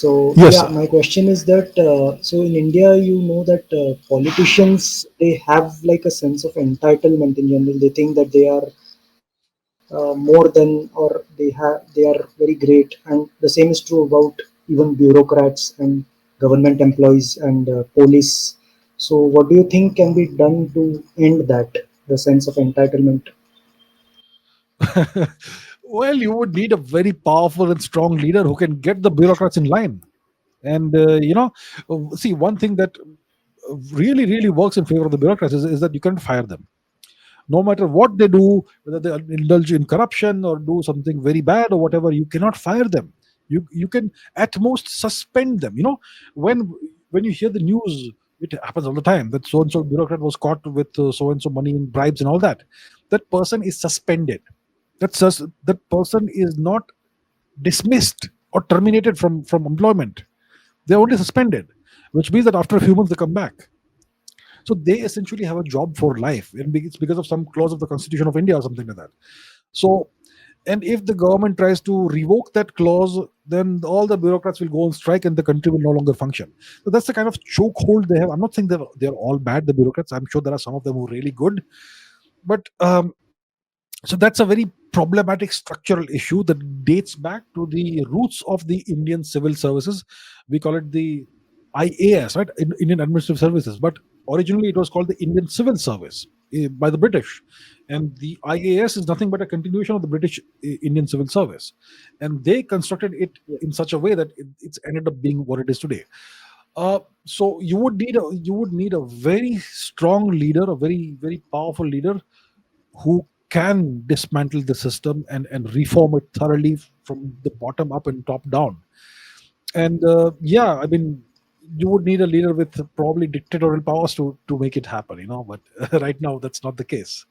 So Yes, yeah, my question is that so in India, you know that politicians, they have like a sense of entitlement in general. They think that they are more than, or they are very great, and the same is true about even bureaucrats and government employees and police. So what do you think can be done to end that, the sense of entitlement? well, you would need a very powerful and strong leader who can get the bureaucrats in line. And see, one thing that really, really works in favor of the bureaucrats is that you can fire them. No matter what they do, whether they indulge in corruption or do something very bad or whatever, you cannot fire them. You can at most suspend them. When you hear the news, it happens all the time that so and so bureaucrat was caught with so and so money in bribes and all that. That person is suspended. That person is not dismissed or terminated from employment. They're only suspended, which means that after a few months they come back. So they essentially have a job for life, and it's because of some clause of the Constitution of India or something like that. So, and if the government tries to revoke that clause, then all the bureaucrats will go on strike, and the country will no longer function. So that's the kind of chokehold they have. I'm not saying they're all bad, the bureaucrats. I'm sure there are some of them who are really good, but so that's a very problematic structural issue that dates back to the roots of the Indian civil services. We call it the IAS, right? Indian Administrative Services, but originally it was called the Indian Civil Service by the British, and the IAS is nothing but a continuation of the British Indian Civil Service, and they constructed it in such a way that it's ended up being what it is today. So you would need a very strong leader, a very powerful leader who can dismantle the system and reform it thoroughly from the bottom up and top down. And yeah, I mean, you would need a leader with probably dictatorial powers to make it happen, but right now that's not the case.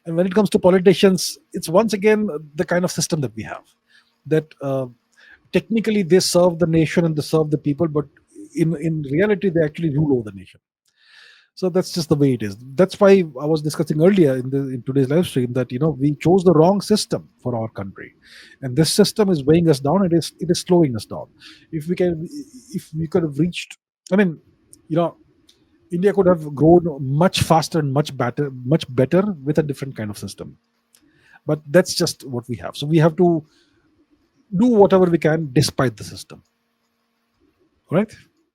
And when it comes to politicians, it's once again the kind of system that we have, that technically they serve the nation and they serve the people, but in reality they actually rule over the nation. So that's just the way it is. That's why I was discussing earlier in today's live stream that we chose the wrong system for our country, and this system is weighing us down. It is slowing us down. If we could have reached, I mean, you know India could have grown much faster and much better with a different kind of system. But that's just what we have. So we have to do whatever we can despite the system. Right?